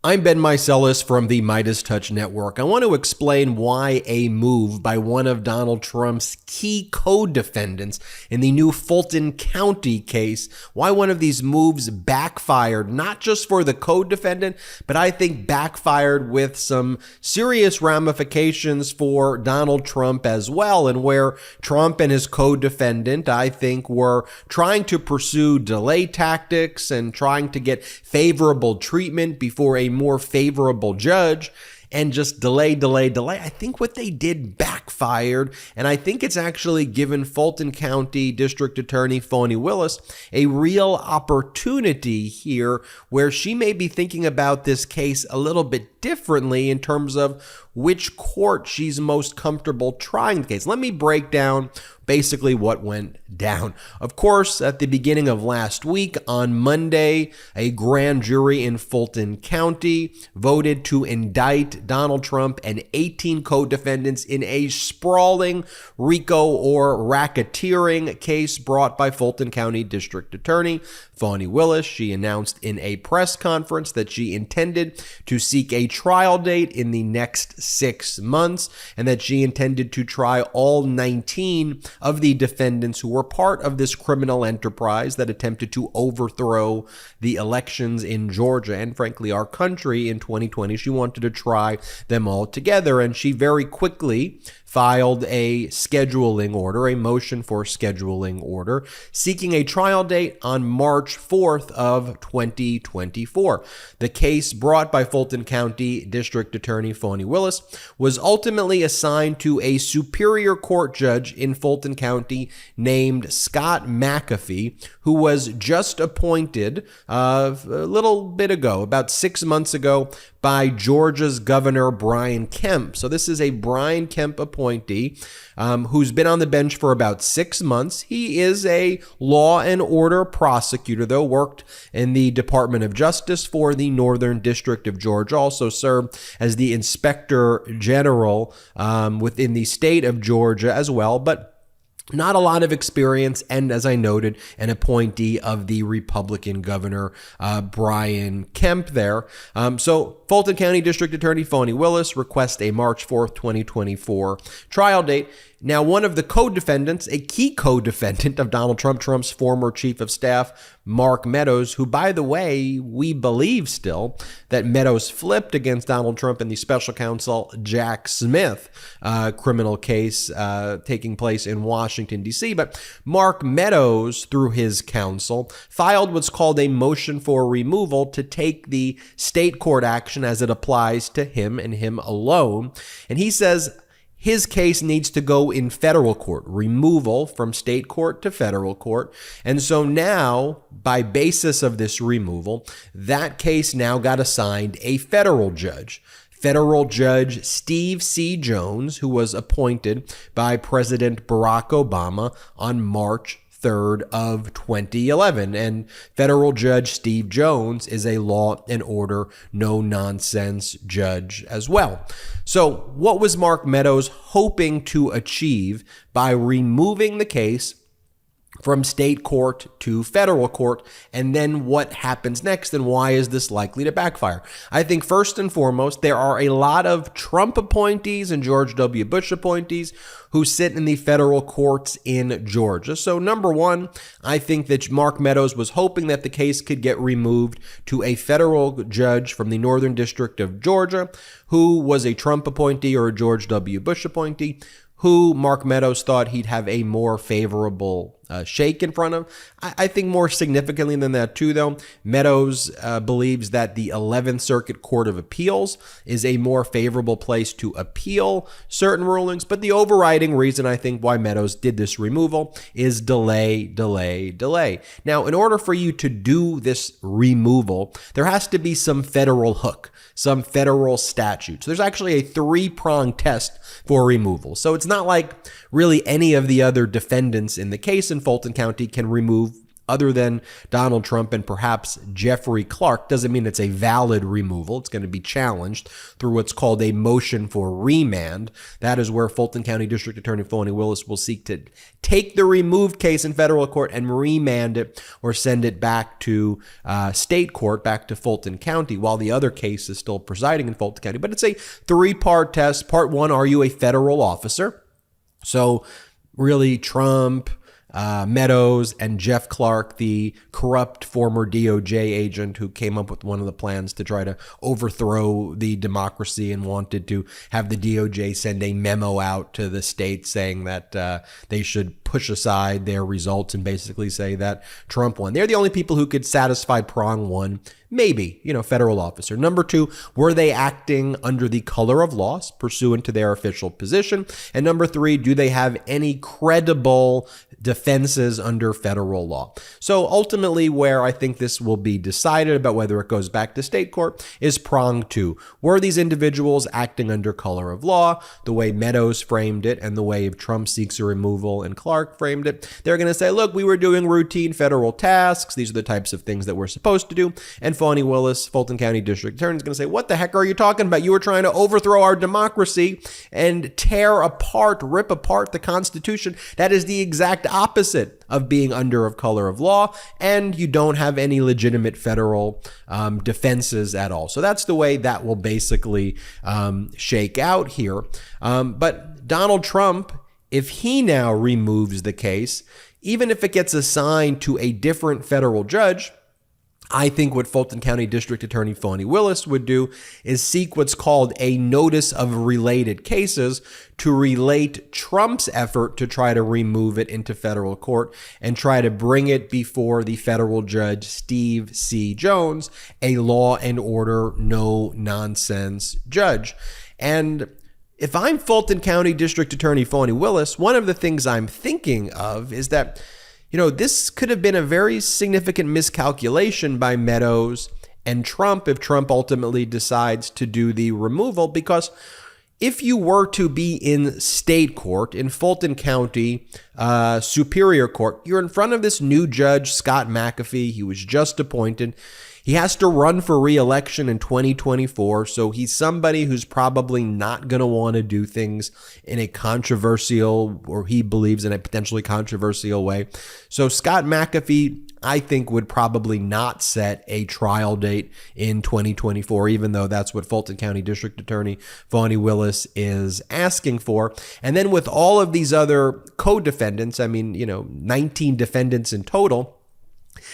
I'm Ben Meiselas from the MeidasTouch Network. I want to explain why a move by one of Donald Trump's key co-defendants in the new Fulton County case, why one of these moves backfired, not just for the co-defendant, but I think backfired with some serious ramifications for Donald Trump as well, and where Trump and his co-defendant, I think, were trying to pursue delay tactics and trying to get favorable treatment before a more favorable judge and just delay. I think what they did backfired, and I think it's actually given Fulton County District Attorney Fani Willis a real opportunity here where she may be thinking about this case a little bit differently in terms of which court she's most comfortable trying the case. Let me break down basically what went down. Of course, at the beginning of last week, on Monday, a grand jury in Fulton County voted to indict Donald Trump and 18 co-defendants in a sprawling RICO or racketeering case brought by Fulton County District Attorney Fani Willis. She announced in a press conference that she intended to seek a trial date in the next 6 months and that she intended to try all 19 of the defendants who were part of this criminal enterprise that attempted to overthrow the elections in Georgia and, frankly, our country in 2020. She wanted to try them all together, and she very quickly filed a scheduling order, a motion for scheduling order, seeking a trial date on March 4th of 2024. The case brought by Fulton County District Attorney Fani Willis was ultimately assigned to a Superior Court judge in Fulton County named Scott McAfee, who was just appointed a little bit ago, about 6 months ago, by Georgia's Governor Brian Kemp. So this is a Brian Kemp appointee who's been on the bench for about 6 months. He is a law and order prosecutor, though, worked in the Department of Justice for the Northern District of Georgia, also served as the Inspector General within the state of Georgia as well, but not a lot of experience, and as I noted, an appointee of the Republican Governor Brian Kemp there. So Fulton County District Attorney Fani Willis requests a March 4th, 2024 trial date. Now, one of the co-defendants, a key co-defendant of Donald Trump, Trump's former chief of staff, Mark Meadows, who, by the way, we believe still that Meadows flipped against Donald Trump in the special counsel Jack Smith criminal case taking place in Washington, D.C. But Mark Meadows, through his counsel, filed what's called a motion for removal to take the state court action as it applies to him and him alone. And he says his case needs to go in federal court, removal from state court to federal court. And so now, by basis of this removal, that case now got assigned a federal judge. Federal Judge Steve C. Jones, who was appointed by President Barack Obama on March 3rd of 2011. And Federal Judge Steve Jones is a law and order, no-nonsense judge as well. So what was Mark Meadows hoping to achieve by removing the case from state court to federal court, and then what happens next, and why is this likely to backfire? I think first and foremost, there are a lot of Trump appointees and George W. Bush appointees who sit in the federal courts in Georgia. So number one, I think that Mark Meadows was hoping that the case could get removed to a federal judge from the Northern District of Georgia, who was a Trump appointee or a George W. Bush appointee, who Mark Meadows thought he'd have a more favorable shake in front of. I think more significantly than that too, though, Meadows believes that the 11th Circuit Court of Appeals is a more favorable place to appeal certain rulings. But the overriding reason, I think, why Meadows did this removal is delay. Now, in order for you to do this removal, there has to be some federal hook, some federal statute. So there's actually a three-pronged test for removal. So it's not like really any of the other defendants in the case in Fulton County can remove other than Donald Trump and perhaps Jeffrey Clark. Doesn't mean it's a valid removal. It's going to be challenged through what's called a motion for remand. That is where Fulton County District Attorney Fani Willis will seek to take the removed case in federal court and remand it or send it back to state court, back to Fulton County, while the other case is still presiding in Fulton County. But it's a three-part test. Part one, are you a federal officer? So really, Trump, Meadows, and Jeff Clark, the corrupt former DOJ agent who came up with one of the plans to try to overthrow the democracy and wanted to have the DOJ send a memo out to the states saying that they should push aside their results and basically say that Trump won. They're the only people who could satisfy prong one. Maybe, federal officer. Number two, were they acting under the color of law pursuant to their official position? And number three, do they have any credible defenses under federal law? So ultimately, where I think this will be decided about whether it goes back to state court is prong two. Were these individuals acting under color of law, the way Meadows framed it and the way Trump seeks a removal and Clark framed it? They're going to say, look, we were doing routine federal tasks. These are the types of things that we're supposed to do. And Fani Willis, Fulton County District Attorney, is going to say, what the heck are you talking about? You were trying to overthrow our democracy and rip apart the Constitution. That is the exact opposite of being under color of law, and you don't have any legitimate federal defenses at all. So that's the way that will basically shake out here. But Donald Trump, if he now removes the case, even if it gets assigned to a different federal judge, I think what Fulton County District Attorney Fani Willis would do is seek what's called a notice of related cases to relate Trump's effort to try to remove it into federal court and try to bring it before the federal judge, Steve C. Jones, a law and order, no nonsense judge. And if I'm Fulton County District Attorney Fani Willis, one of the things I'm thinking of is that this could have been a very significant miscalculation by Meadows and Trump if Trump ultimately decides to do the removal, because if you were to be in state court, in Fulton County Superior Court, you're in front of this new judge, Scott McAfee. He was just appointed. He has to run for re-election in 2024, so he's somebody who's probably not going to want to do things in a controversial, or he believes in a potentially controversial way. So Scott McAfee, I think, would probably not set a trial date in 2024, even though that's what Fulton County District Attorney Fani Willis is asking for. And then with all of these other co-defendants, 19 defendants in total,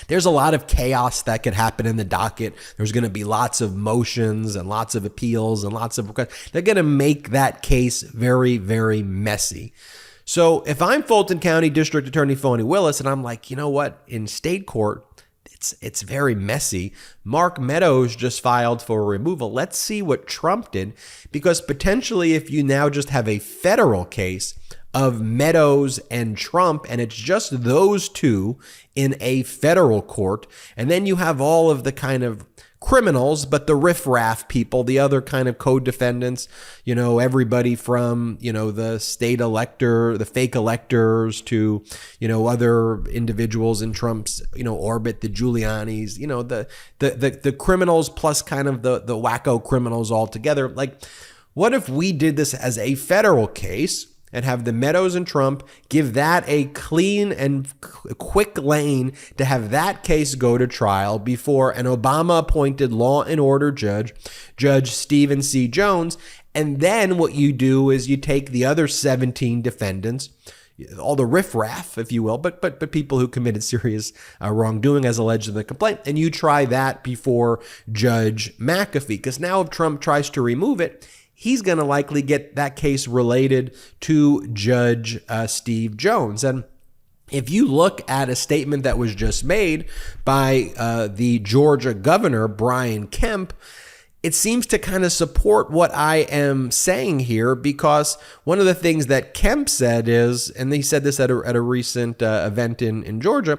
there's a lot of chaos that could happen in the docket. There's going to be lots of motions and lots of appeals and lots of requests. They're going to make that case very, very messy. So if I'm Fulton County District Attorney Fani Willis and I'm like, you know what, in state court, it's very messy. Mark Meadows just filed for removal. Let's see what Trump did, because potentially if you now just have a federal case of Meadows and Trump, and it's just those two in a federal court, and then you have all of the kind of criminals, but the riffraff people, the other kind of co-defendants, everybody from, the state elector, the fake electors to, other individuals in Trump's, orbit, the Giulianis, the criminals plus kind of the wacko criminals all together. Like, what if we did this as a federal case and have the Meadows and Trump, give that a clean and quick lane to have that case go to trial before an Obama-appointed law and order judge, Judge Stephen C. Jones, and then what you do is you take the other 17 defendants, all the riffraff, if you will, but people who committed serious wrongdoing as alleged in the complaint, and you try that before Judge McAfee. Because now if Trump tries to remove it, he's going to likely get that case related to Judge Steve Jones. And if you look at a statement that was just made by the Georgia governor, Brian Kemp, it seems to kind of support what I am saying here, because one of the things that Kemp said is, and he said this at a recent event in Georgia,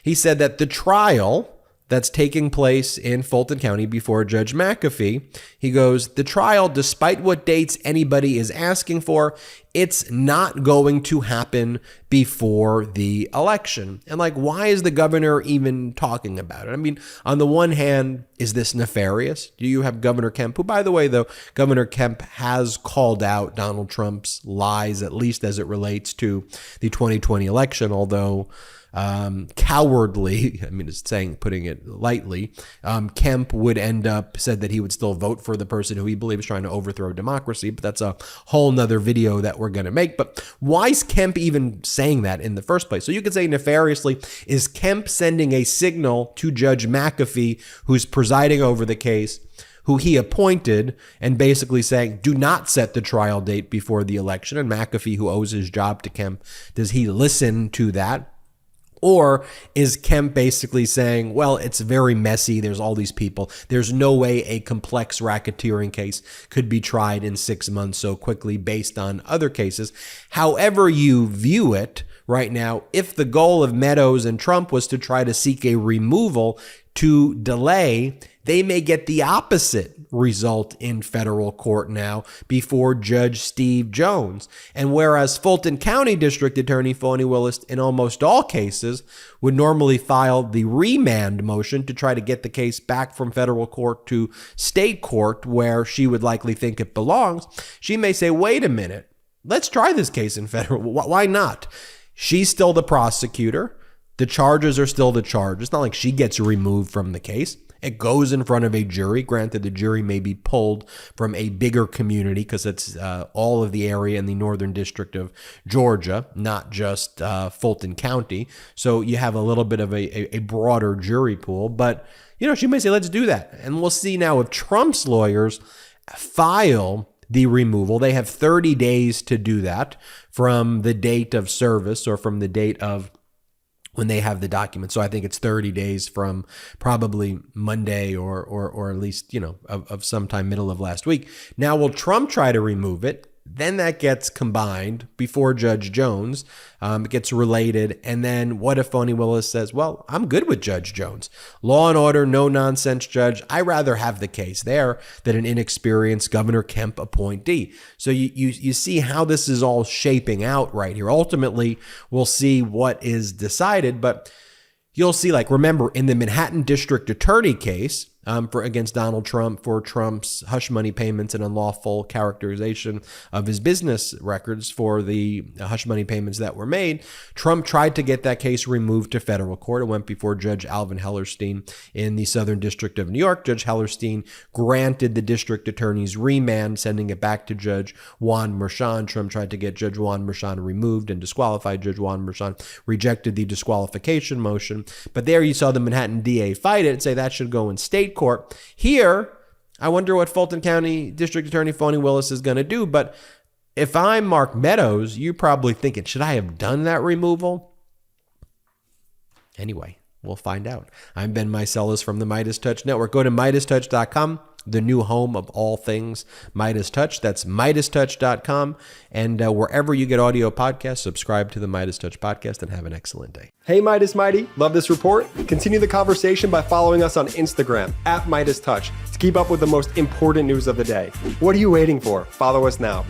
he said that the trial that's taking place in Fulton County before Judge McAfee. He goes, the trial, despite what dates anybody is asking for, it's not going to happen before the election. And like, why is the governor even talking about it? I mean, on the one hand, is this nefarious? Do you have Governor Kemp, who, by the way, though, Governor Kemp has called out Donald Trump's lies, at least as it relates to the 2020 election, although cowardly, I mean, it's putting it lightly, Kemp would said that he would still vote for the person who he believes is trying to overthrow democracy, but that's a whole nother video that we're going to make. But why is Kemp even saying that in the first place? So you could say nefariously, is Kemp sending a signal to Judge McAfee, who's presiding over the case, who he appointed, and basically saying, do not set the trial date before the election? And McAfee, who owes his job to Kemp, does he listen to that? Or is Kemp basically saying, well, it's very messy, there's all these people, there's no way a complex racketeering case could be tried in 6 months so quickly based on other cases? However you view it right now, if the goal of Meadows and Trump was to try to seek a removal to delay, they may get the opposite result in federal court now before Judge Steve Jones. And whereas Fulton County District Attorney Fani Willis, in almost all cases, would normally file the remand motion to try to get the case back from federal court to state court, where she would likely think it belongs, she may say, wait a minute, let's try this case in federal. Why not? She's still the prosecutor. The charges are still the charges. It's not like she gets removed from the case. It goes in front of a jury. Granted, the jury may be pulled from a bigger community because it's all of the area in the Northern District of Georgia, not just Fulton County. So you have a little bit of a broader jury pool. But, you know, she may say, let's do that. And we'll see now if Trump's lawyers file the removal. They have 30 days to do that from the date of service, or from the date of when they have the document. So I think it's 30 days from probably Monday or at least, of sometime middle of last week. Now, will Trump try to remove it? Then that gets combined before Judge Jones. It gets related. And then what if Fani Willis says, well, I'm good with Judge Jones. Law and order, no nonsense judge. I rather have the case there than an inexperienced Governor Kemp appointee. So you see how this is all shaping out right here. Ultimately, we'll see what is decided, but you'll see, like, remember, in the Manhattan District Attorney case against Donald Trump for Trump's hush money payments and unlawful characterization of his business records for the hush money payments that were made, Trump tried to get that case removed to federal court. It went before Judge Alvin Hellerstein in the Southern District of New York. Judge Hellerstein granted the district attorney's remand, sending it back to Judge Juan Merchan. Trump tried to get Judge Juan Merchan removed and disqualified. Judge Juan Merchan rejected the disqualification motion. But there you saw the Manhattan DA fight it and say that should go in state court. Here, I wonder what Fulton County District Attorney Fani Willis is going to do. But if I'm Mark Meadows, you're probably thinking, should I have done that removal? Anyway, we'll find out. I'm Ben Meiselas from the MeidasTouch Network. Go to MeidasTouch.com, the new home of all things MeidasTouch. That's MeidasTouch.com. And wherever you get audio podcasts, subscribe to the MeidasTouch podcast and have an excellent day. Hey, Meidas Mighty. Love this report? Continue the conversation by following us on Instagram @MeidasTouch to keep up with the most important news of the day. What are you waiting for? Follow us now.